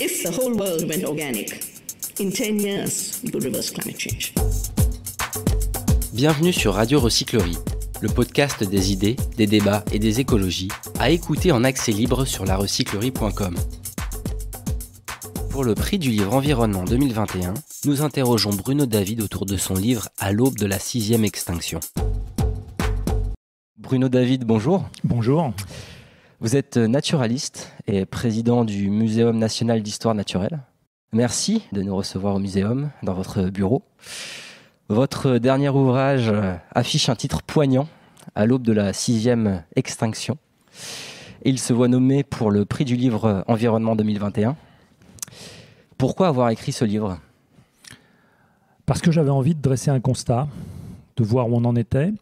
If the whole world went organic, in 10 years, we could reverse climate change. Bienvenue sur Radio Recyclerie, le podcast des idées, des débats et des écologies, à écouter en accès libre sur larecyclerie.com. Pour le prix du livre Environnement 2021, nous interrogeons Bruno David autour de son livre « À l'aube de la 6e extinction ». Bruno David, bonjour. Bonjour. Vous êtes naturaliste et président du Muséum national d'histoire naturelle. Merci de nous recevoir au Muséum, dans votre bureau. Votre dernier ouvrage affiche un titre poignant, À l'aube de la 6e extinction. Et il se voit nommé pour le prix du livre Environnement 2021. Pourquoi avoir écrit ce livre ? Parce que j'avais envie de dresser un constat, de voir où on en était,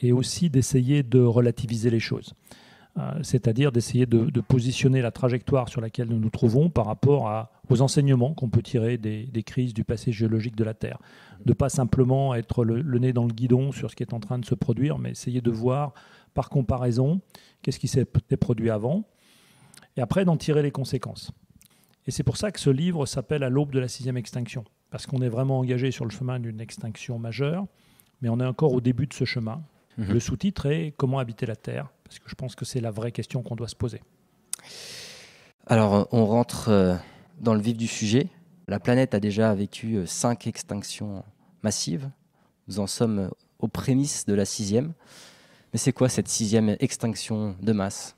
et aussi d'essayer de relativiser les choses. C'est-à-dire d'essayer de positionner la trajectoire sur laquelle nous nous trouvons par rapport aux enseignements qu'on peut tirer des crises du passé géologique de la Terre. De ne pas simplement être le nez dans le guidon sur ce qui est en train de se produire, mais essayer de voir par comparaison qu'est-ce qui s'est produit avant, et après d'en tirer les conséquences. Et c'est pour ça que ce livre s'appelle « À l'aube de la 6e extinction », parce qu'on est vraiment engagé sur le chemin d'une extinction majeure, mais on est encore au début de ce chemin. Le sous-titre est « Comment habiter la Terre ?» parce que je pense que c'est la vraie question qu'on doit se poser. Alors, on rentre dans le vif du sujet. La planète a déjà vécu 5 extinctions massives. Nous en sommes aux prémices de la 6e. Mais c'est quoi cette 6e extinction de masse ?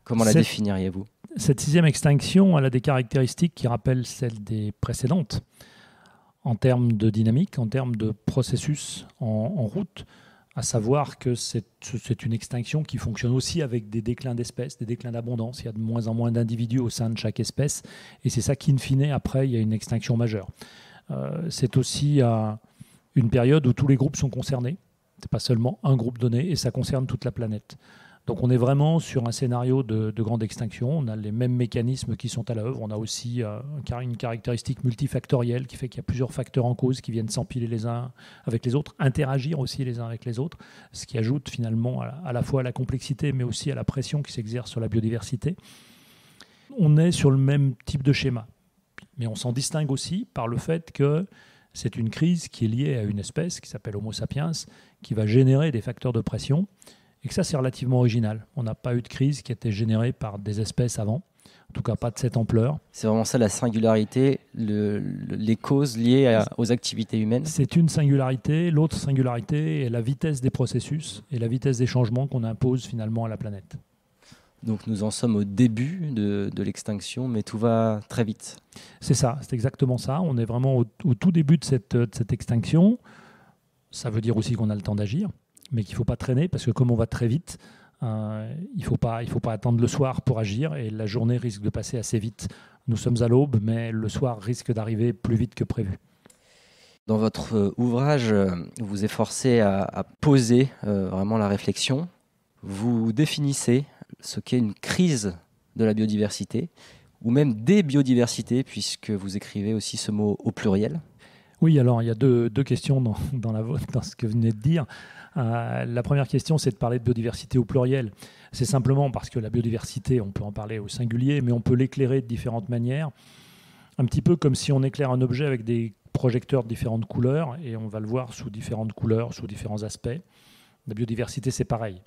Comment la définiriez-vous ? Cette 6e extinction, elle a des caractéristiques qui rappellent celles des précédentes, en termes de dynamique, en termes de processus en route, à savoir que c'est une extinction qui fonctionne aussi avec des déclins d'espèces, des déclins d'abondance. Il y a de moins en moins d'individus au sein de chaque espèce, et c'est ça qu'in fine, après, il y a une extinction majeure. C'est aussi une période où tous les groupes sont concernés. Ce n'est pas seulement un groupe donné, et ça concerne toute la planète. Donc on est vraiment sur un scénario de grande extinction. On a les mêmes mécanismes qui sont à l'œuvre. On a aussi une caractéristique multifactorielle qui fait qu'il y a plusieurs facteurs en cause qui viennent s'empiler les uns avec les autres, interagir aussi les uns avec les autres, ce qui ajoute finalement à la fois à la complexité mais aussi à la pression qui s'exerce sur la biodiversité. On est sur le même type de schéma, mais on s'en distingue aussi par le fait que c'est une crise qui est liée à une espèce qui s'appelle Homo sapiens, qui va générer des facteurs de pression. Et que ça, c'est relativement original. On n'a pas eu de crise qui a été générée par des espèces avant, en tout cas pas de cette ampleur. C'est vraiment ça la singularité, les causes liées aux activités humaines ? C'est une singularité. L'autre singularité est la vitesse des processus et la vitesse des changements qu'on impose finalement à la planète. Donc nous en sommes au début de l'extinction, mais tout va très vite. C'est ça, c'est exactement ça. On est vraiment au tout début de cette extinction. Ça veut dire aussi qu'on a le temps d'agir, mais qu'il ne faut pas traîner, parce que comme on va très vite, il ne faut pas attendre le soir pour agir, et la journée risque de passer assez vite. Nous sommes à l'aube, mais le soir risque d'arriver plus vite que prévu. Dans votre ouvrage, vous vous efforcez à poser vraiment la réflexion. Vous définissez ce qu'est une crise de la biodiversité, ou même des biodiversités, puisque vous écrivez aussi ce mot au pluriel. Oui, alors il y a deux questions dans ce que vous venez de dire. La première question, c'est de parler de biodiversité au pluriel. C'est simplement parce que la biodiversité, on peut en parler au singulier, mais on peut l'éclairer de différentes manières. Un petit peu comme si on éclaire un objet avec des projecteurs de différentes couleurs, et on va le voir sous différentes couleurs, sous différents aspects. La biodiversité, c'est pareil.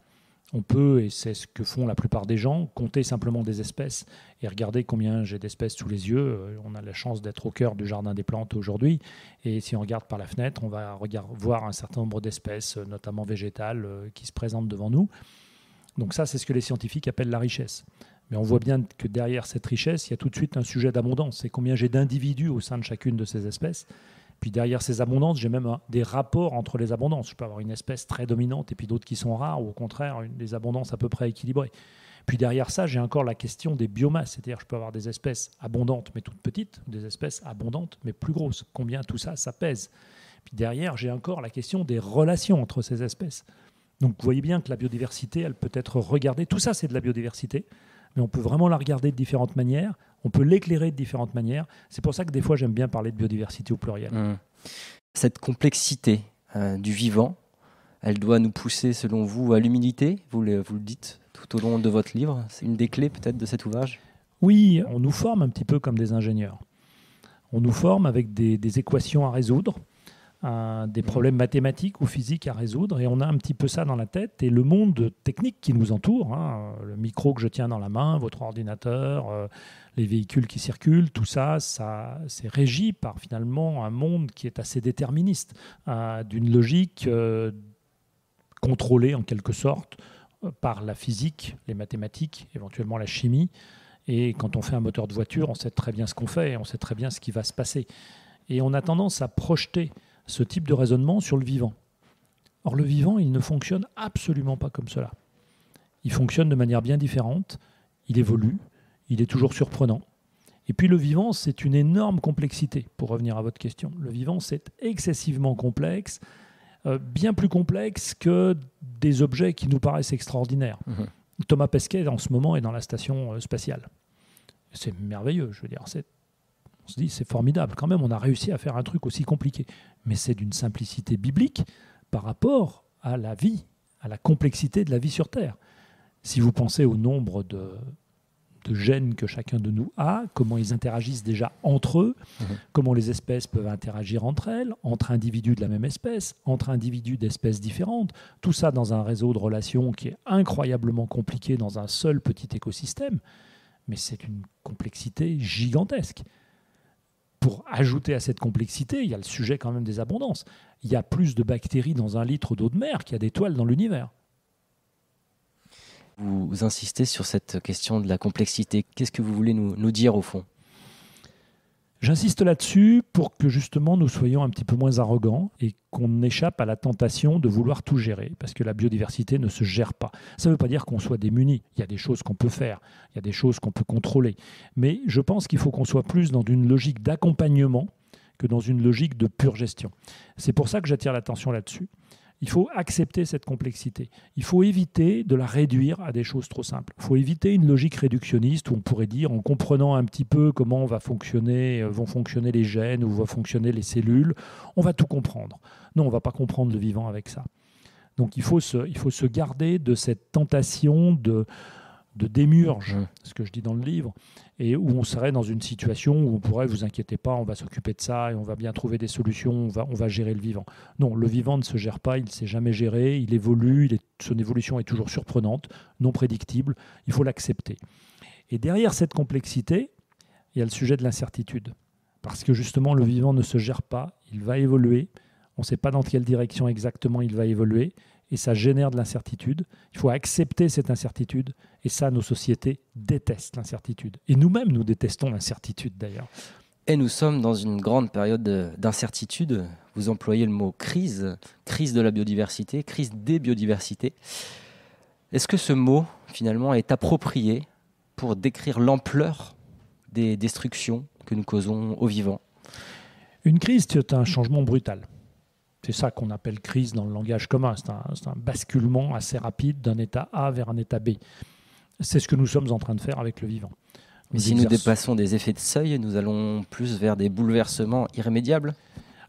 On peut, et c'est ce que font la plupart des gens, compter simplement des espèces et regarder combien j'ai d'espèces sous les yeux. On a la chance d'être au cœur du jardin des plantes aujourd'hui. Et si on regarde par la fenêtre, on va voir un certain nombre d'espèces, notamment végétales, qui se présentent devant nous. Donc ça, c'est ce que les scientifiques appellent la richesse. Mais on voit bien que derrière cette richesse, il y a tout de suite un sujet d'abondance. C'est combien j'ai d'individus au sein de chacune de ces espèces. Puis derrière ces abondances, j'ai même des rapports entre les abondances. Je peux avoir une espèce très dominante et puis d'autres qui sont rares, ou au contraire, des abondances à peu près équilibrées. Puis derrière ça, j'ai encore la question des biomasses. C'est-à-dire que je peux avoir des espèces abondantes mais toutes petites, des espèces abondantes mais plus grosses. Combien tout ça, ça pèse. Puis derrière, j'ai encore la question des relations entre ces espèces. Donc vous voyez bien que la biodiversité, elle peut être regardée. Tout ça, c'est de la biodiversité. Mais on peut vraiment la regarder de différentes manières, on peut l'éclairer de différentes manières. C'est pour ça que des fois, j'aime bien parler de biodiversité au pluriel. Cette complexité du vivant, elle doit nous pousser, selon vous, à l'humilité. Vous le dites tout au long de votre livre. C'est une des clés peut-être de cet ouvrage ? Oui, on nous forme un petit peu comme des ingénieurs. On nous forme avec des équations à résoudre, des problèmes mathématiques ou physiques à résoudre, et on a un petit peu ça dans la tête. Et le monde technique qui nous entoure, le micro que je tiens dans la main, votre ordinateur, les véhicules qui circulent, tout ça, c'est régi par finalement un monde qui est assez déterministe, d'une logique contrôlée en quelque sorte par la physique, les mathématiques, éventuellement la chimie. Et quand on fait un moteur de voiture, on sait très bien ce qu'on fait et on sait très bien ce qui va se passer. Et on a tendance à projeter ce type de raisonnement sur le vivant. Or, le vivant, il ne fonctionne absolument pas comme cela. Il fonctionne de manière bien différente, il évolue, il est toujours surprenant. Et puis le vivant, c'est une énorme complexité, pour revenir à votre question. Le vivant, c'est excessivement complexe, bien plus complexe que des objets qui nous paraissent extraordinaires. Thomas Pesquet, en ce moment, est dans la station spatiale. C'est merveilleux, je veux dire. On se dit, c'est formidable. Quand même, on a réussi à faire un truc aussi compliqué. Mais c'est d'une simplicité biblique par rapport à la vie, à la complexité de la vie sur Terre. Si vous pensez au nombre de gènes que chacun de nous a, comment ils interagissent déjà entre eux, comment les espèces peuvent interagir entre elles, entre individus de la même espèce, entre individus d'espèces différentes, tout ça dans un réseau de relations qui est incroyablement compliqué dans un seul petit écosystème, mais c'est une complexité gigantesque. Pour ajouter à cette complexité, il y a le sujet quand même des abondances. Il y a plus de bactéries dans un litre d'eau de mer qu'il y a d'étoiles dans l'univers. Vous insistez sur cette question de la complexité. Qu'est-ce que vous voulez nous dire au fond ? J'insiste là-dessus pour que justement nous soyons un petit peu moins arrogants et qu'on échappe à la tentation de vouloir tout gérer, parce que la biodiversité ne se gère pas. Ça ne veut pas dire qu'on soit démunis. Il y a des choses qu'on peut faire, il y a des choses qu'on peut contrôler. Mais je pense qu'il faut qu'on soit plus dans une logique d'accompagnement que dans une logique de pure gestion. C'est pour ça que j'attire l'attention là-dessus. Il faut accepter cette complexité. Il faut éviter de la réduire à des choses trop simples. Il faut éviter une logique réductionniste où on pourrait dire, en comprenant un petit peu comment vont fonctionner les gènes ou vont fonctionner les cellules, on va tout comprendre. Non, on ne va pas comprendre le vivant avec ça. Donc il faut se garder de cette tentation de démiurge, ce que je dis dans le livre, et où on serait dans une situation où on pourrait, vous inquiétez pas, on va s'occuper de ça et on va bien trouver des solutions, on va gérer le vivant. Non, le vivant ne se gère pas, il ne s'est jamais géré, il évolue, son évolution est toujours surprenante, non prédictible, il faut l'accepter. Et derrière cette complexité, il y a le sujet de l'incertitude. Parce que justement, le vivant ne se gère pas, il va évoluer, on ne sait pas dans quelle direction exactement il va évoluer, et ça génère de l'incertitude. Il faut accepter cette incertitude, et ça, nos sociétés détestent l'incertitude. Et nous-mêmes, nous détestons l'incertitude d'ailleurs. Et nous sommes dans une grande période d'incertitude. Vous employez le mot crise, crise de la biodiversité, crise des biodiversités. Est-ce que ce mot, finalement, est approprié pour décrire l'ampleur des destructions que nous causons aux vivants ? Une crise, c'est un changement brutal. C'est ça qu'on appelle crise dans le langage commun. C'est un basculement assez rapide d'un état A vers un état B. C'est ce que nous sommes en train de faire avec le vivant. Mais si nous dépassons des effets de seuil, nous allons plus vers des bouleversements irrémédiables ?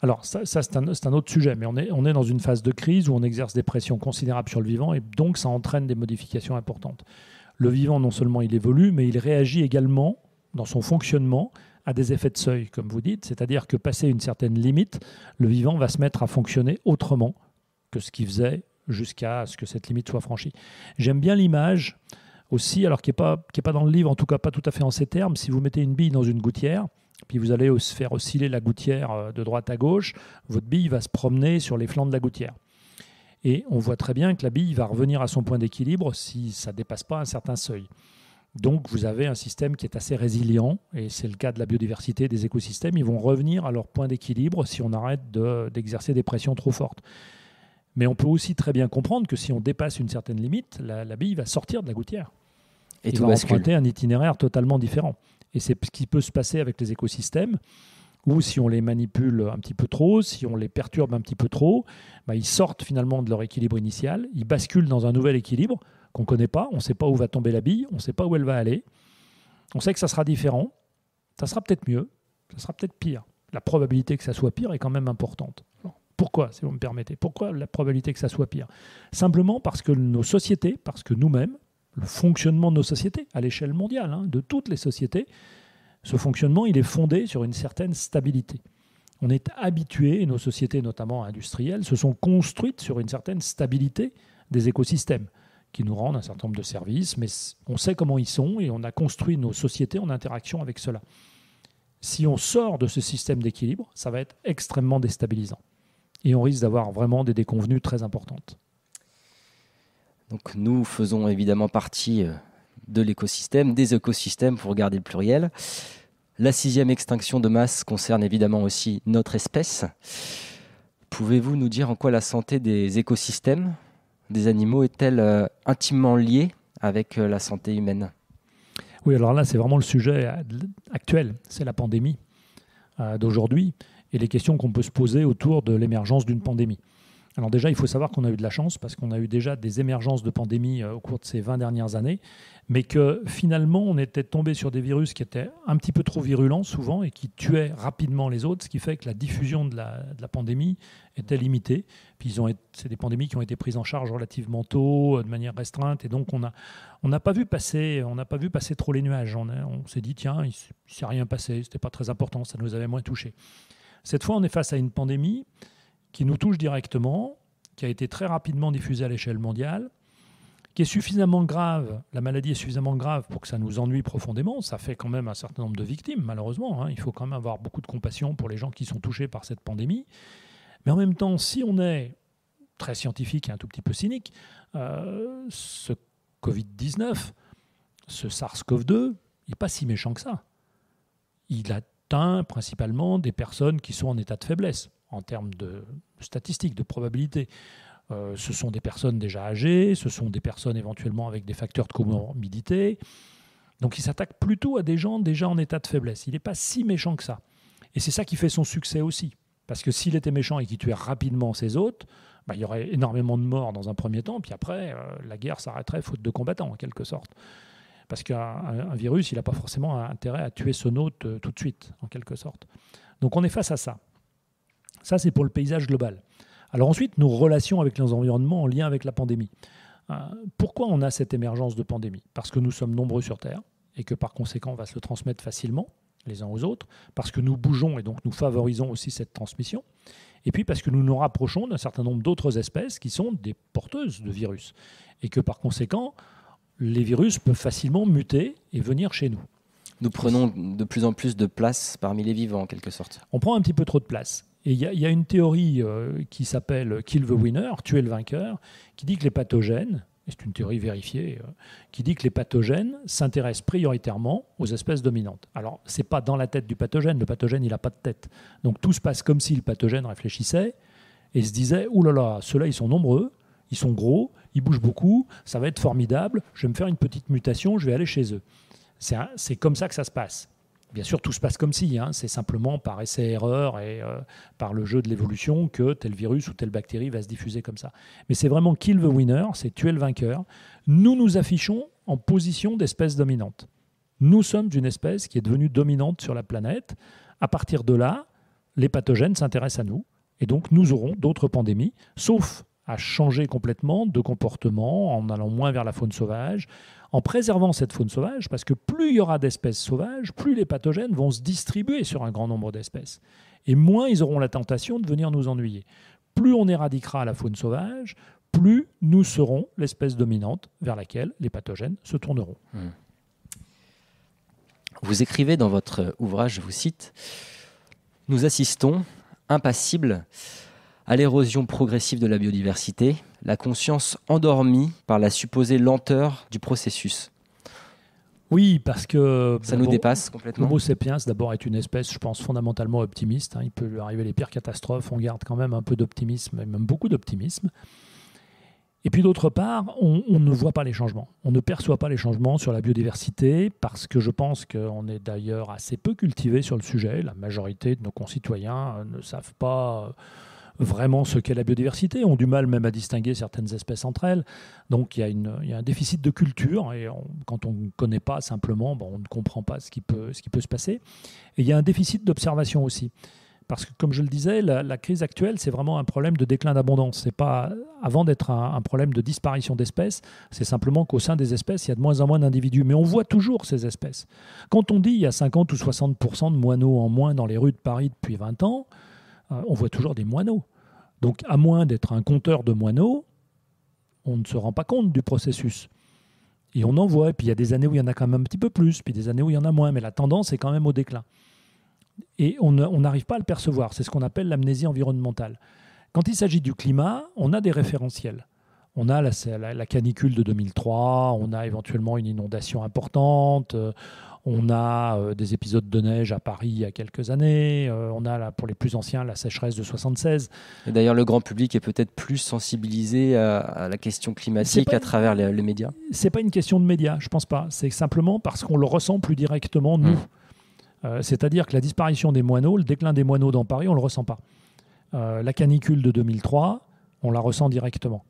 Alors, ça c'est un autre sujet, mais on est dans une phase de crise où on exerce des pressions considérables sur le vivant et donc ça entraîne des modifications importantes. Le vivant, non seulement il évolue, mais il réagit également dans son fonctionnement à des effets de seuil, comme vous dites, c'est-à-dire que passé une certaine limite, le vivant va se mettre à fonctionner autrement que ce qu'il faisait jusqu'à ce que cette limite soit franchie. J'aime bien l'image aussi, alors qui n'est pas dans le livre, en tout cas pas tout à fait en ces termes. Si vous mettez une bille dans une gouttière, puis vous allez faire osciller la gouttière de droite à gauche, votre bille va se promener sur les flancs de la gouttière. Et on voit très bien que la bille va revenir à son point d'équilibre si ça ne dépasse pas un certain seuil. Donc vous avez un système qui est assez résilient, et c'est le cas de la biodiversité, des écosystèmes. Ils vont revenir à leur point d'équilibre si on arrête d'exercer des pressions trop fortes. Mais on peut aussi très bien comprendre que si on dépasse une certaine limite, la bille va sortir de la gouttière. Et va emprunter un itinéraire totalement différent. Et c'est ce qui peut se passer avec les écosystèmes, où si on les manipule un petit peu trop, si on les perturbe un petit peu trop, ils sortent finalement de leur équilibre initial, ils basculent dans un nouvel équilibre qu'on ne connaît pas, on ne sait pas où va tomber la bille, on ne sait pas où elle va aller, on sait que ça sera différent, ça sera peut-être mieux, ça sera peut-être pire. La probabilité que ça soit pire est quand même importante. Alors, pourquoi, si vous me permettez ? Pourquoi la probabilité que ça soit pire ? Simplement parce que nos sociétés, parce que nous-mêmes, le fonctionnement de nos sociétés à l'échelle mondiale, de toutes les sociétés, ce fonctionnement, il est fondé sur une certaine stabilité. On est habitué, et nos sociétés, notamment industrielles, se sont construites sur une certaine stabilité des écosystèmes qui nous rendent un certain nombre de services, mais on sait comment ils sont et on a construit nos sociétés en interaction avec cela. Si on sort de ce système d'équilibre, ça va être extrêmement déstabilisant. Et on risque d'avoir vraiment des déconvenues très importantes. Donc nous faisons évidemment partie de l'écosystème, des écosystèmes pour garder le pluriel. La 6e extinction de masse concerne évidemment aussi notre espèce. Pouvez-vous nous dire en quoi la santé des écosystèmes, des animaux, est-elle intimement liée avec la santé humaine ? Oui, alors là, c'est vraiment le sujet actuel. C'est la pandémie d'aujourd'hui et les questions qu'on peut se poser autour de l'émergence d'une pandémie. Alors déjà, il faut savoir qu'on a eu de la chance parce qu'on a eu déjà des émergences de pandémies au cours de ces 20 dernières années, mais que finalement, on était tombé sur des virus qui étaient un petit peu trop virulents souvent et qui tuaient rapidement les autres, ce qui fait que la diffusion de la pandémie était limitée. Puis c'est des pandémies qui ont été prises en charge relativement tôt, de manière restreinte, et donc on n'a pas vu passer trop les nuages. On s'est dit, tiens, il ne s'est rien passé, ce n'était pas très important, ça nous avait moins touchés. Cette fois, on est face à une pandémie qui nous touche directement, qui a été très rapidement diffusée à l'échelle mondiale, qui est suffisamment grave, la maladie est suffisamment grave pour que ça nous ennuie profondément. Ça fait quand même un certain nombre de victimes, malheureusement. Il faut quand même avoir beaucoup de compassion pour les gens qui sont touchés par cette pandémie. Mais en même temps, si on est très scientifique et un tout petit peu cynique, ce Covid-19, ce SARS-CoV-2, il n'est pas si méchant que ça. Il atteint principalement des personnes qui sont en état de faiblesse, en termes de statistiques, de probabilités. Ce sont des personnes déjà âgées, ce sont des personnes éventuellement avec des facteurs de comorbidité. Donc il s'attaque plutôt à des gens déjà en état de faiblesse. Il n'est pas si méchant que ça. Et c'est ça qui fait son succès aussi. Parce que s'il était méchant et qu'il tuait rapidement ses hôtes, il y aurait énormément de morts dans un premier temps, puis après, la guerre s'arrêterait faute de combattants, en quelque sorte. Parce qu'un virus, il n'a pas forcément intérêt à tuer son hôte tout de suite, en quelque sorte. Donc on est face à ça. Ça, c'est pour le paysage global. Alors ensuite, nos relations avec les environnements en lien avec la pandémie. Pourquoi on a cette émergence de pandémie ? Parce que nous sommes nombreux sur Terre et que par conséquent, on va se le transmettre facilement les uns aux autres, parce que nous bougeons et donc nous favorisons aussi cette transmission, et puis parce que nous nous rapprochons d'un certain nombre d'autres espèces qui sont des porteuses de virus, et que par conséquent, les virus peuvent facilement muter et venir chez nous. Nous prenons de plus en plus de place parmi les vivants, en quelque sorte. On prend un petit peu trop de place. Et il y a une théorie qui s'appelle « Kill the winner », tuer le vainqueur, qui dit que les pathogènes, et c'est une théorie vérifiée, qui dit que les pathogènes s'intéressent prioritairement aux espèces dominantes. Alors, ce n'est pas dans la tête du pathogène, le pathogène, il n'a pas de tête. Donc tout se passe comme si le pathogène réfléchissait et se disait « Ouh là là, ceux-là, ils sont nombreux, ils sont gros, ils bougent beaucoup, ça va être formidable, je vais me faire une petite mutation, je vais aller chez eux ». C'est comme ça que ça se passe. Bien sûr, tout se passe comme si, c'est simplement par essai-erreur et par le jeu de l'évolution que tel virus ou telle bactérie va se diffuser comme ça. Mais c'est vraiment kill the winner, c'est tuer le vainqueur. Nous nous affichons en position d'espèce dominante. Nous sommes une espèce qui est devenue dominante sur la planète. À partir de là, les pathogènes s'intéressent à nous et donc nous aurons d'autres pandémies, sauf à changer complètement de comportement en allant moins vers la faune sauvage, en préservant cette faune sauvage, parce que plus il y aura d'espèces sauvages, plus les pathogènes vont se distribuer sur un grand nombre d'espèces. Et moins ils auront la tentation de venir nous ennuyer. Plus on éradiquera la faune sauvage, plus nous serons l'espèce dominante vers laquelle les pathogènes se tourneront. Vous écrivez dans votre ouvrage, je vous cite, « Nous assistons, impassibles, à l'érosion progressive de la biodiversité, la conscience endormie par la supposée lenteur du processus. » Oui, parce que... Ça nous dépasse complètement. L'Homo sapiens, d'abord, est une espèce, je pense, fondamentalement optimiste. Il peut lui arriver les pires catastrophes. On garde quand même un peu d'optimisme, et même beaucoup d'optimisme. Et puis d'autre part, on ne voit pas les changements. On ne perçoit pas les changements sur la biodiversité parce que je pense qu'on est d'ailleurs assez peu cultivé sur le sujet. La majorité de nos concitoyens ne savent pas vraiment ce qu'est la biodiversité, ont du mal même à distinguer certaines espèces entre elles. Donc il y a un déficit de culture et quand on ne connaît pas simplement, on ne comprend pas ce qui peut se passer. Et il y a un déficit d'observation aussi. Parce que, comme je le disais, la crise actuelle, c'est vraiment un problème de déclin d'abondance. C'est pas, avant d'être un problème de disparition d'espèces, c'est simplement qu'au sein des espèces, il y a de moins en moins d'individus. Mais on voit toujours ces espèces. Quand on dit qu'il y a 50 ou 60% de moineaux en moins dans les rues de Paris depuis 20 ans, on voit toujours des moineaux. Donc, à moins d'être un compteur de moineaux, on ne se rend pas compte du processus. Et on en voit. Et puis, il y a des années où il y en a quand même un petit peu plus, puis des années où il y en a moins. Mais la tendance est quand même au déclin. Et on n'arrive pas à le percevoir. C'est ce qu'on appelle l'amnésie environnementale. Quand il s'agit du climat, on a des référentiels. On a la canicule de 2003, on a éventuellement une inondation importante, on a des épisodes de neige à Paris il y a quelques années, on a, pour les plus anciens, la sécheresse de 76. Et d'ailleurs, le grand public est peut-être plus sensibilisé à la question climatique à travers les médias. C'est pas une question de médias, je pense pas. C'est simplement parce qu'on le ressent plus directement, nous. C'est-à-dire que la disparition des moineaux, le déclin des moineaux dans Paris, on ne le ressent pas. La canicule de 2003, on la ressent directement.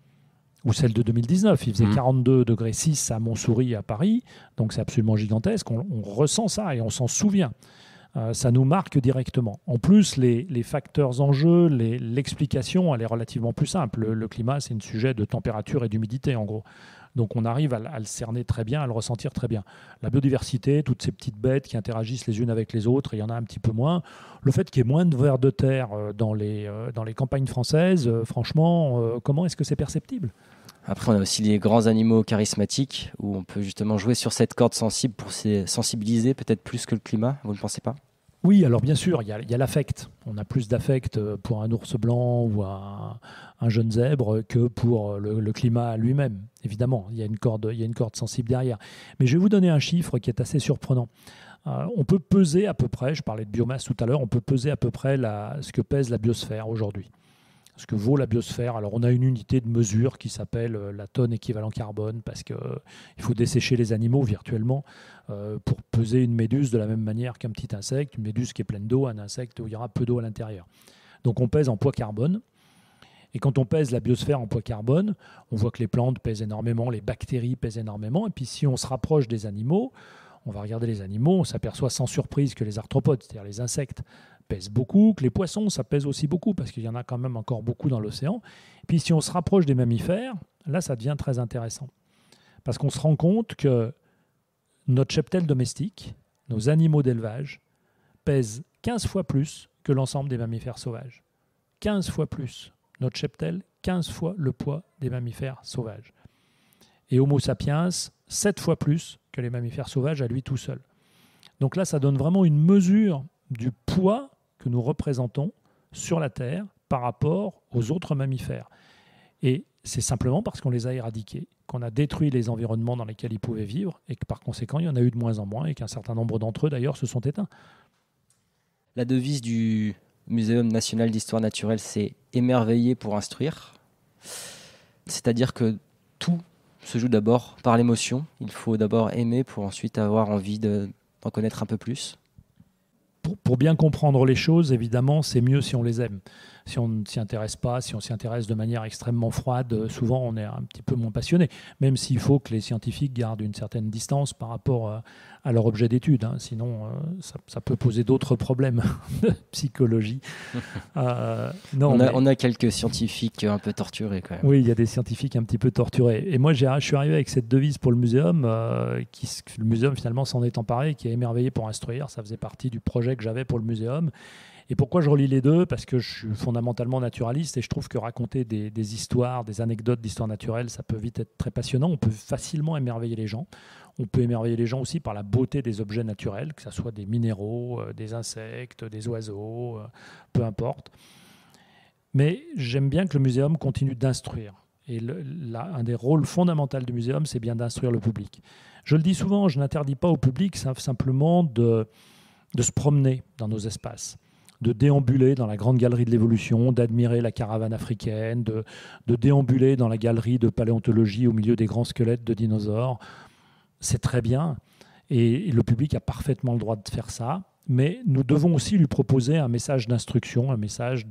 Ou celle de 2019, il faisait 42,6 degrés à Montsouris à Paris, donc c'est absolument gigantesque. On ressent ça et on s'en souvient. Ça nous marque directement. En plus, les facteurs en jeu, l'explication, elle est relativement plus simple. Le climat, c'est un sujet de température et d'humidité, en gros. Donc on arrive à le cerner très bien, à le ressentir très bien. La biodiversité, toutes ces petites bêtes qui interagissent les unes avec les autres, il y en a un petit peu moins. Le fait qu'il y ait moins de vers de terre dans les campagnes françaises, franchement, comment est-ce que c'est perceptible ? Après, on a aussi les grands animaux charismatiques, où on peut justement jouer sur cette corde sensible pour sensibiliser peut-être plus que le climat, vous ne pensez pas ? Oui, alors bien sûr, il y a l'affect. On a plus d'affect pour un ours blanc ou un jeune zèbre que pour le climat lui-même. Évidemment, il y a une corde sensible derrière. Mais je vais vous donner un chiffre qui est assez surprenant. On peut peser à peu près, je parlais de biomasse tout à l'heure, on peut peser à peu près ce que pèse la biosphère aujourd'hui. Ce que vaut la biosphère. Alors, on a une unité de mesure qui s'appelle la tonne équivalent carbone parce qu'il faut dessécher les animaux virtuellement pour peser une méduse de la même manière qu'un petit insecte. Une méduse qui est pleine d'eau, un insecte où il y aura peu d'eau à l'intérieur. Donc, on pèse en poids carbone. Et quand on pèse la biosphère en poids carbone, on voit que les plantes pèsent énormément, les bactéries pèsent énormément. Et puis, si on se rapproche des animaux, on va regarder les animaux, on s'aperçoit sans surprise que les arthropodes, c'est-à-dire les insectes, pèsent beaucoup, que les poissons, ça pèse aussi beaucoup, parce qu'il y en a quand même encore beaucoup dans l'océan. Puis si on se rapproche des mammifères, là, ça devient très intéressant. Parce qu'on se rend compte que notre cheptel domestique, nos animaux d'élevage, pèsent 15 fois plus que l'ensemble des mammifères sauvages. 15 fois plus. Notre cheptel, 15 fois le poids des mammifères sauvages. Et Homo sapiens, 7 fois plus que les mammifères sauvages à lui tout seul. Donc là, ça donne vraiment une mesure du poids que nous représentons sur la Terre par rapport aux autres mammifères. Et c'est simplement parce qu'on les a éradiqués, qu'on a détruit les environnements dans lesquels ils pouvaient vivre et que par conséquent, il y en a eu de moins en moins et qu'un certain nombre d'entre eux, d'ailleurs, se sont éteints. La devise du Muséum national d'histoire naturelle, c'est « émerveiller pour instruire ». C'est-à-dire que tout se joue d'abord par l'émotion. Il faut d'abord aimer pour ensuite avoir envie d'en connaître un peu plus. Pour bien comprendre les choses, évidemment, c'est mieux si on les aime. Si on ne s'y intéresse pas, si on s'y intéresse de manière extrêmement froide, souvent on est un petit peu moins passionné, même s'il faut que les scientifiques gardent une certaine distance par rapport à leur objet d'étude. Hein. Sinon, ça peut poser d'autres problèmes de psychologie. On a quelques scientifiques un peu torturés quand même. Oui, il y a des scientifiques un petit peu torturés. Et moi, je suis arrivé avec cette devise pour le muséum, le muséum finalement s'en est emparé, qui a émerveillé pour instruire. Ça faisait partie du projet que j'avais pour le muséum. Et pourquoi je relie les deux ? Parce que je suis fondamentalement naturaliste et je trouve que raconter des histoires, des anecdotes d'histoire naturelle, ça peut vite être très passionnant. On peut facilement émerveiller les gens. On peut émerveiller les gens aussi par la beauté des objets naturels, que ce soit des minéraux, des insectes, des oiseaux, peu importe. Mais j'aime bien que le muséum continue d'instruire. Et un des rôles fondamentaux du muséum, c'est bien d'instruire le public. Je le dis souvent, je n'interdis pas au public simplement de se promener dans nos espaces, de déambuler dans la grande galerie de l'évolution, d'admirer la caravane africaine, de déambuler dans la galerie de paléontologie au milieu des grands squelettes de dinosaures. C'est très bien et le public a parfaitement le droit de faire ça, mais nous devons aussi lui proposer un message d'instruction, un message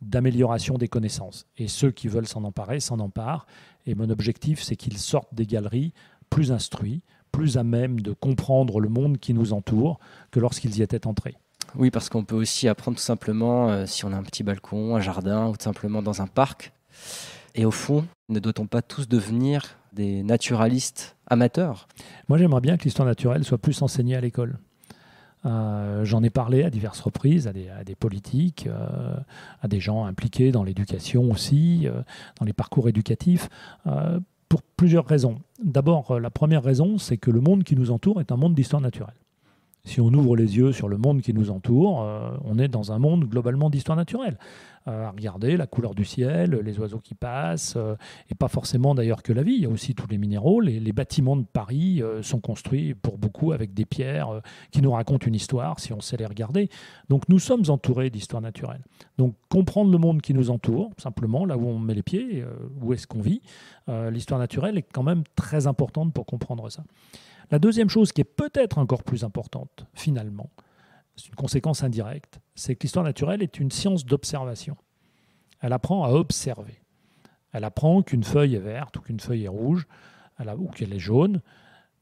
d'amélioration des connaissances. Et ceux qui veulent s'en emparer s'en emparent. Et mon objectif, c'est qu'ils sortent des galeries plus instruits, plus à même de comprendre le monde qui nous entoure que lorsqu'ils y étaient entrés. Oui, parce qu'on peut aussi apprendre tout simplement si on a un petit balcon, un jardin ou tout simplement dans un parc. Et au fond, ne doit-on pas tous devenir des naturalistes amateurs? Moi, j'aimerais bien que l'histoire naturelle soit plus enseignée à l'école. J'en ai parlé à diverses reprises, à des politiques, à des gens impliqués dans l'éducation aussi, dans les parcours éducatifs, pour plusieurs raisons. D'abord, la première raison, c'est que le monde qui nous entoure est un monde d'histoire naturelle. Si on ouvre les yeux sur le monde qui nous entoure, on est dans un monde globalement d'histoire naturelle. Regardez la couleur du ciel, les oiseaux qui passent, et pas forcément d'ailleurs que la vie, il y a aussi tous les minéraux. Les bâtiments de Paris sont construits pour beaucoup avec des pierres qui nous racontent une histoire si on sait les regarder. Donc nous sommes entourés d'histoire naturelle. Donc comprendre le monde qui nous entoure, simplement là où on met les pieds, où est-ce qu'on vit, l'histoire naturelle est quand même très importante pour comprendre ça. La deuxième chose qui est peut-être encore plus importante, finalement, c'est une conséquence indirecte, c'est que l'histoire naturelle est une science d'observation. Elle apprend à observer. Elle apprend qu'une feuille est verte ou qu'une feuille est rouge ou qu'elle est jaune.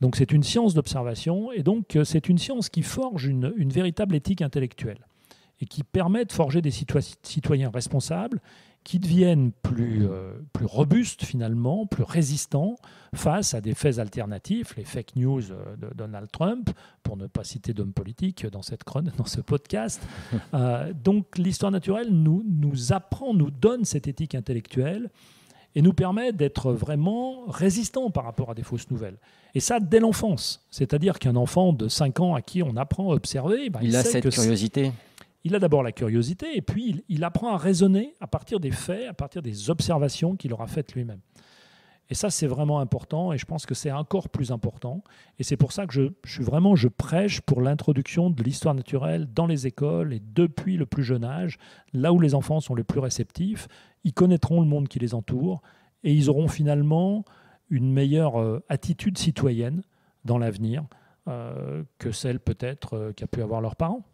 Donc c'est une science d'observation et donc c'est une science qui forge une véritable éthique intellectuelle et qui permet de forger des citoyens responsables qui deviennent plus robustes finalement, plus résistants face à des faits alternatifs, les fake news de Donald Trump, pour ne pas citer d'homme politique dans ce podcast. Donc l'histoire naturelle nous apprend, nous donne cette éthique intellectuelle et nous permet d'être vraiment résistants par rapport à des fausses nouvelles. Et ça, dès l'enfance. C'est-à-dire qu'un enfant de 5 ans à qui on apprend à observer... il a cette curiosité. Il a d'abord la curiosité et puis il apprend à raisonner à partir des faits, à partir des observations qu'il aura faites lui-même. Et ça, c'est vraiment important et je pense que c'est encore plus important. Et c'est pour ça que je prêche pour l'introduction de l'histoire naturelle dans les écoles et depuis le plus jeune âge, là où les enfants sont les plus réceptifs, ils connaîtront le monde qui les entoure et ils auront finalement une meilleure attitude citoyenne dans l'avenir que celle peut-être qu'a pu avoir leurs parents.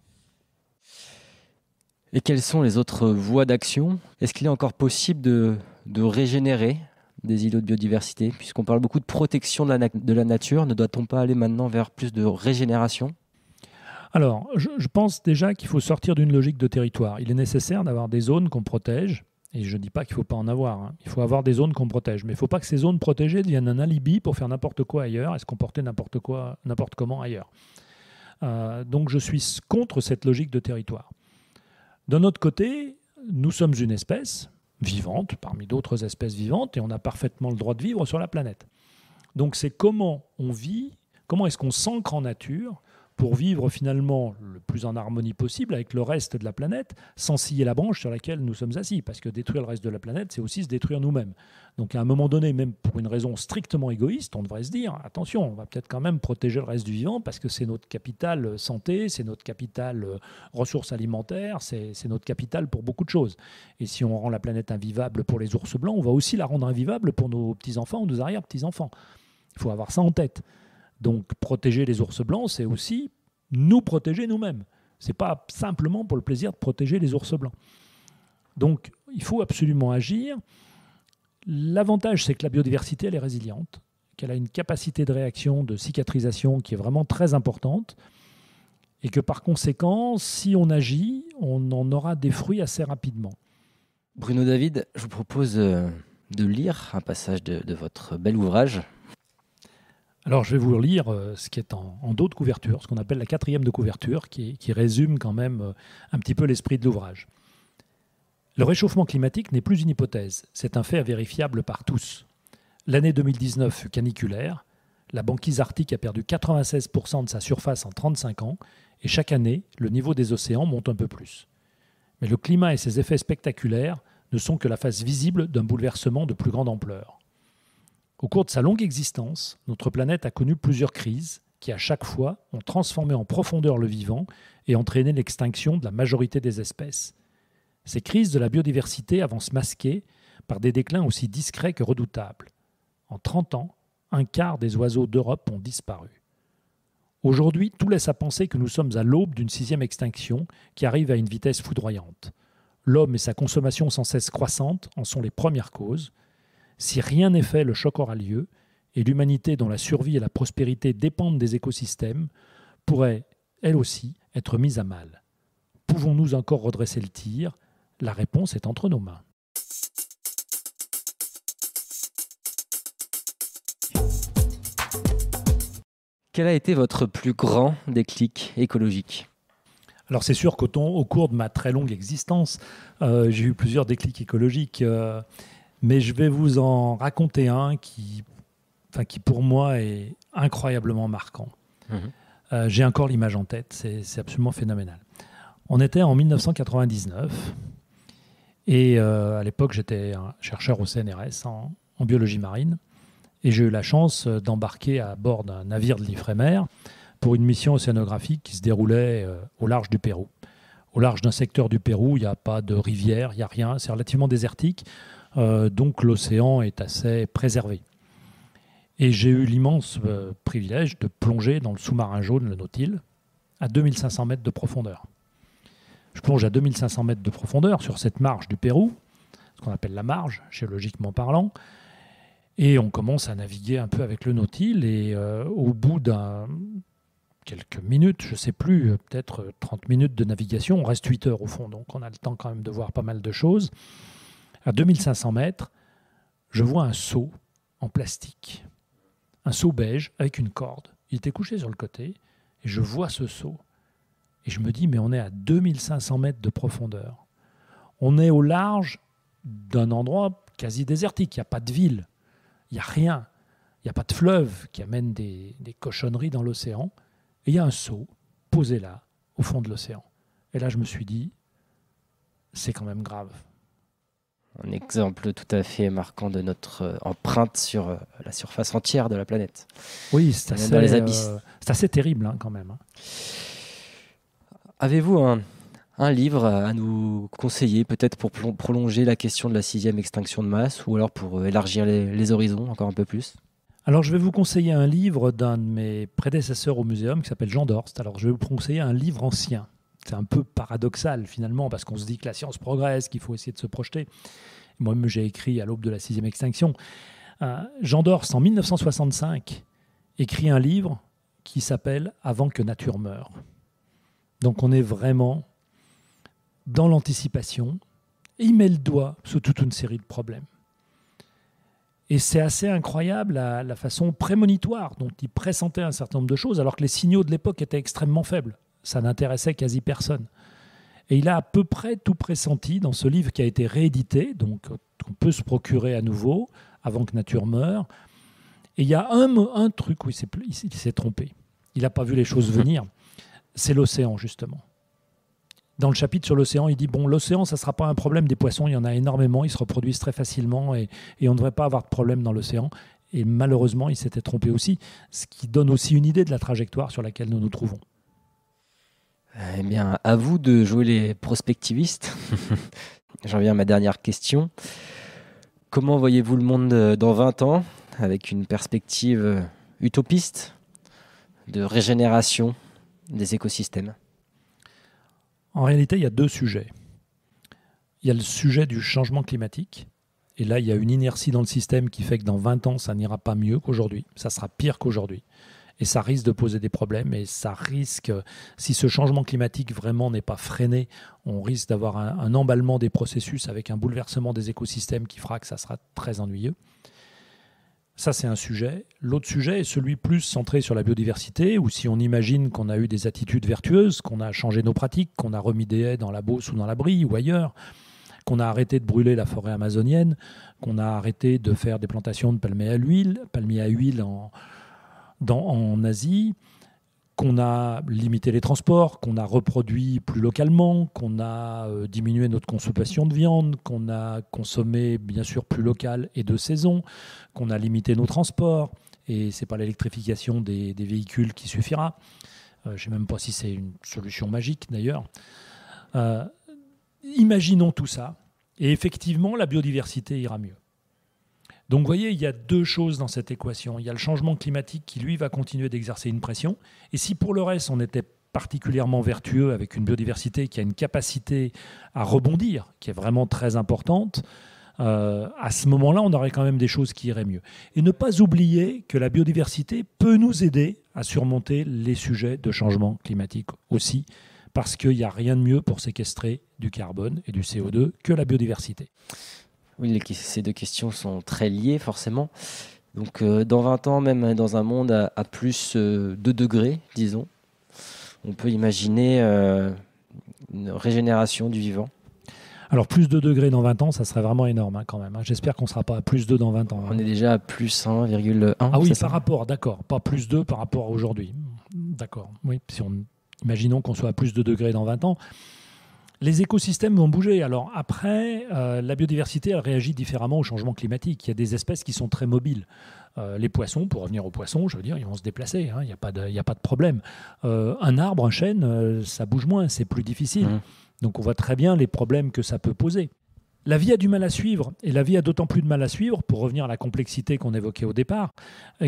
Et quelles sont les autres voies d'action? Est-ce qu'il est encore possible de régénérer des îlots de biodiversité? Puisqu'on parle beaucoup de protection de la nature, ne doit-on pas aller maintenant vers plus de régénération? Alors, je pense déjà qu'il faut sortir d'une logique de territoire. Il est nécessaire d'avoir des zones qu'on protège. Et je ne dis pas qu'il ne faut pas en avoir. Hein. Il faut avoir des zones qu'on protège. Mais il ne faut pas que ces zones protégées deviennent un alibi pour faire n'importe quoi ailleurs et se comporter n'importe comment ailleurs. Donc je suis contre cette logique de territoire. D'un autre côté, nous sommes une espèce vivante, parmi d'autres espèces vivantes, et on a parfaitement le droit de vivre sur la planète. Donc c'est comment on vit, comment est-ce qu'on s'ancre en nature pour vivre finalement le plus en harmonie possible avec le reste de la planète, sans scier la branche sur laquelle nous sommes assis. Parce que détruire le reste de la planète, c'est aussi se détruire nous-mêmes. Donc à un moment donné, même pour une raison strictement égoïste, on devrait se dire, attention, on va peut-être quand même protéger le reste du vivant, parce que c'est notre capital santé, c'est notre capital ressources alimentaires, c'est notre capital pour beaucoup de choses. Et si on rend la planète invivable pour les ours blancs, on va aussi la rendre invivable pour nos petits-enfants ou nos arrière-petits-enfants. Il faut avoir ça en tête. Donc protéger les ours blancs, c'est aussi nous protéger nous-mêmes. Ce n'est pas simplement pour le plaisir de protéger les ours blancs. Donc il faut absolument agir. L'avantage, c'est que la biodiversité, elle est résiliente, qu'elle a une capacité de réaction, de cicatrisation qui est vraiment très importante, et que par conséquent, si on agit, on en aura des fruits assez rapidement. Bruno David, je vous propose de lire un passage de votre bel ouvrage. Alors, je vais vous lire ce qui est en dos de couverture, ce qu'on appelle la 4e de couverture, qui résume quand même un petit peu l'esprit de l'ouvrage. Le réchauffement climatique n'est plus une hypothèse, c'est un fait vérifiable par tous. L'année 2019 fut caniculaire, la banquise arctique a perdu 96% de sa surface en 35 ans, et chaque année, le niveau des océans monte un peu plus. Mais le climat et ses effets spectaculaires ne sont que la face visible d'un bouleversement de plus grande ampleur. Au cours de sa longue existence, notre planète a connu plusieurs crises qui, à chaque fois, ont transformé en profondeur le vivant et entraîné l'extinction de la majorité des espèces. Ces crises de la biodiversité avancent masquées par des déclins aussi discrets que redoutables. En 30 ans, un quart des oiseaux d'Europe ont disparu. Aujourd'hui, tout laisse à penser que nous sommes à l'aube d'une 6e extinction qui arrive à une vitesse foudroyante. L'homme et sa consommation sans cesse croissante en sont les premières causes. Si rien n'est fait, le choc aura lieu, et l'humanité dont la survie et la prospérité dépendent des écosystèmes pourrait, elle aussi, être mise à mal. pouvons-nous encore redresser le tir? La réponse est entre nos mains. Quel a été votre plus grand déclic écologique? Alors c'est sûr qu'au cours de ma très longue existence, j'ai eu plusieurs déclics écologiques, mais je vais vous en raconter un qui pour moi est incroyablement marquant. J'ai encore l'image en tête, c'est absolument phénoménal. On était en 1999 et à l'époque j'étais un chercheur au CNRS en biologie marine et j'ai eu la chance d'embarquer à bord d'un navire de l'Ifremer pour une mission océanographique qui se déroulait au large du Pérou. Au large d'un secteur du Pérou, il n'y a pas de rivière, il n'y a rien, c'est relativement désertique, donc l'océan est assez préservé. Et j'ai eu l'immense privilège de plonger dans le sous-marin jaune, le Nautile, à 2500 mètres de profondeur. Je plonge à 2500 mètres de profondeur sur cette marge du Pérou, ce qu'on appelle la marge, géologiquement parlant, et on commence à naviguer un peu avec le Nautile, et au bout quelques minutes, je ne sais plus, peut-être 30 minutes de navigation, on reste 8 heures au fond, donc on a le temps quand même de voir pas mal de choses. À 2500 mètres, je vois un seau en plastique, un seau beige avec une corde. Il était couché sur le côté, et je vois ce seau. Et je me dis, mais on est à 2500 mètres de profondeur. On est au large d'un endroit quasi désertique, il n'y a pas de ville, il n'y a rien, il n'y a pas de fleuve qui amène des cochonneries dans l'océan. Et il y a un seau posé là, au fond de l'océan. Et là, je me suis dit, c'est quand même grave. Un exemple tout à fait marquant de notre empreinte sur la surface entière de la planète. Oui, c'est assez, dans les abysses. C'est assez terrible quand même. Avez-vous un livre à nous conseiller, peut-être pour prolonger la question de la 6e extinction de masse, ou alors pour élargir les horizons encore un peu plus? Alors, je vais vous conseiller un livre d'un de mes prédécesseurs au muséum qui s'appelle Jean Dorst. Alors, je vais vous conseiller un livre ancien. C'est un peu paradoxal, finalement, parce qu'on se dit que la science progresse, qu'il faut essayer de se projeter. Moi-même, j'ai écrit à l'aube de la 6e extinction. Jean Dorst, en 1965, écrit un livre qui s'appelle « Avant que nature meure ». Donc, on est vraiment dans l'anticipation. Et il met le doigt sur toute une série de problèmes. Et c'est assez incroyable la façon prémonitoire dont il pressentait un certain nombre de choses, alors que les signaux de l'époque étaient extrêmement faibles. Ça n'intéressait quasi personne. Et il a à peu près tout pressenti dans ce livre qui a été réédité, donc on peut se procurer à nouveau, Avant que nature meure. Et il y a un truc où il s'est trompé. Il n'a pas vu les choses venir. C'est l'océan, justement. Dans le chapitre sur l'océan, il dit, bon, l'océan, ça ne sera pas un problème des poissons, il y en a énormément, ils se reproduisent très facilement et on ne devrait pas avoir de problème dans l'océan. Et malheureusement, il s'était trompé aussi, ce qui donne aussi une idée de la trajectoire sur laquelle nous nous trouvons. Eh bien, à vous de jouer les prospectivistes. J'en viens à ma dernière question. Comment voyez-vous le monde dans 20 ans, avec une perspective utopiste de régénération des écosystèmes? En réalité, il y a deux sujets. Il y a le sujet du changement climatique. Et là, il y a une inertie dans le système qui fait que dans 20 ans, ça n'ira pas mieux qu'aujourd'hui. Ça sera pire qu'aujourd'hui. Et ça risque de poser des problèmes. Et ça risque, si ce changement climatique vraiment n'est pas freiné, on risque d'avoir un emballement des processus avec un bouleversement des écosystèmes qui fera que ça sera très ennuyeux. Ça, c'est un sujet. L'autre sujet est celui plus centré sur la biodiversité, où si on imagine qu'on a eu des attitudes vertueuses, qu'on a changé nos pratiques, qu'on a remis des haies dans la Beauce ou dans la Brie ou ailleurs, qu'on a arrêté de brûler la forêt amazonienne, qu'on a arrêté de faire des plantations de palmiers à huile en Asie, qu'on a limité les transports, qu'on a reproduit plus localement, qu'on a diminué notre consommation de viande, qu'on a consommé bien sûr plus local et de saison, qu'on a limité nos transports, et ce n'est pas l'électrification des véhicules qui suffira. Je ne sais même pas si c'est une solution magique d'ailleurs. Imaginons tout ça, et effectivement la biodiversité ira mieux. Donc vous voyez, il y a deux choses dans cette équation. Il y a le changement climatique qui, lui, va continuer d'exercer une pression. Et si pour le reste, on était particulièrement vertueux avec une biodiversité qui a une capacité à rebondir, qui est vraiment très importante, à ce moment-là, on aurait quand même des choses qui iraient mieux. Et ne pas oublier que la biodiversité peut nous aider à surmonter les sujets de changement climatique aussi, parce qu'il n'y a rien de mieux pour séquestrer du carbone et du CO2 que la biodiversité. Oui, ces deux questions sont très liées forcément. Donc dans 20 ans, même dans un monde à plus 2 degrés, disons, on peut imaginer une régénération du vivant. Alors plus 2 degrés dans 20 ans, ça serait vraiment énorme quand même. J'espère qu'on ne sera pas à plus 2 dans 20 ans. On est déjà à plus 1,1. Ah oui, par rapport, d'accord. Pas plus 2 par rapport à aujourd'hui. D'accord. Oui, imaginons qu'on soit à plus 2 degrés dans 20 ans. Les écosystèmes vont bouger. Alors après, la biodiversité, elle réagit différemment au changement climatique. Il y a des espèces qui sont très mobiles. Les poissons, pour revenir aux poissons, je veux dire, ils vont se déplacer. Il n'y a pas de problème. Un arbre, un chêne, ça bouge moins, c'est plus difficile. Donc on voit très bien les problèmes que ça peut poser. La vie a du mal à suivre, et la vie a d'autant plus de mal à suivre, pour revenir à la complexité qu'on évoquait au départ,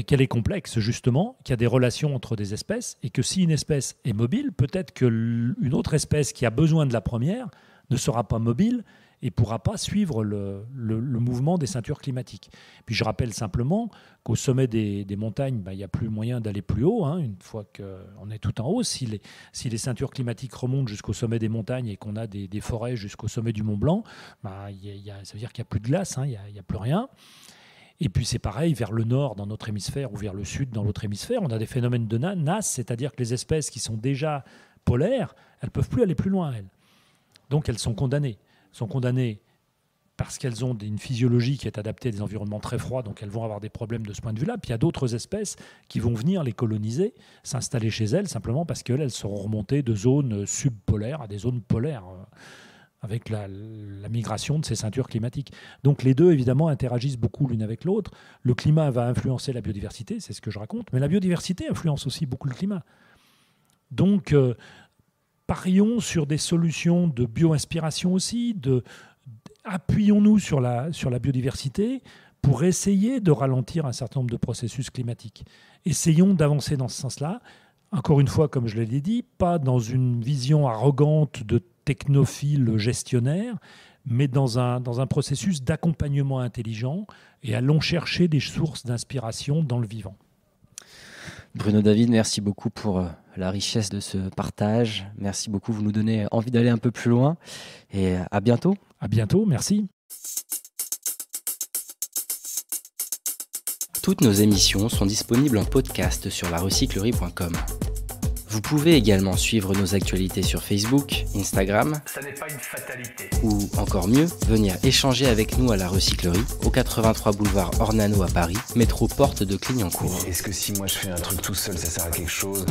qu'elle est complexe justement, qu'il y a des relations entre des espèces, et que si une espèce est mobile, peut-être qu'une autre espèce qui a besoin de la première ne sera pas mobile et ne pourra pas suivre le mouvement des ceintures climatiques. Puis je rappelle simplement qu'au sommet des montagnes, il n'y a plus moyen d'aller plus haut. Une fois qu'on est tout en haut, si les ceintures climatiques remontent jusqu'au sommet des montagnes et qu'on a des forêts jusqu'au sommet du Mont Blanc, ça veut dire qu'il n'y a plus de glace, il n'y a plus rien. Et puis c'est pareil vers le nord dans notre hémisphère ou vers le sud dans l'autre hémisphère, on a des phénomènes de NAS, c'est-à-dire que les espèces qui sont déjà polaires, elles ne peuvent plus aller plus loin, elles. Donc elles sont condamnées. Parce qu'elles ont une physiologie qui est adaptée à des environnements très froids, donc elles vont avoir des problèmes de ce point de vue-là. Puis il y a d'autres espèces qui vont venir les coloniser, s'installer chez elles, simplement parce qu'elles seront remontées de zones subpolaires à des zones polaires, avec la migration de ces ceintures climatiques. Donc les deux, évidemment, interagissent beaucoup l'une avec l'autre. Le climat va influencer la biodiversité, c'est ce que je raconte, mais la biodiversité influence aussi beaucoup le climat. Donc, parions sur des solutions de bio-inspiration aussi, appuyons-nous sur la biodiversité pour essayer de ralentir un certain nombre de processus climatiques. Essayons d'avancer dans ce sens-là. Encore une fois, comme je l'ai dit, pas dans une vision arrogante de technophile gestionnaire, mais dans un processus d'accompagnement intelligent, et allons chercher des sources d'inspiration dans le vivant. Bruno David, merci beaucoup pour la richesse de ce partage. Merci beaucoup, vous nous donnez envie d'aller un peu plus loin. Et à bientôt. À bientôt, merci. Toutes nos émissions sont disponibles en podcast sur larecyclerie.com. Vous pouvez également suivre nos actualités sur Facebook, Instagram, ça n'est pas une fatalité, ou encore mieux, venir échanger avec nous à la Recyclerie, au 83 boulevard Ornano à Paris, métro porte de Clignancourt. Est-ce que si moi je fais un truc tout seul, ça sert à quelque chose ?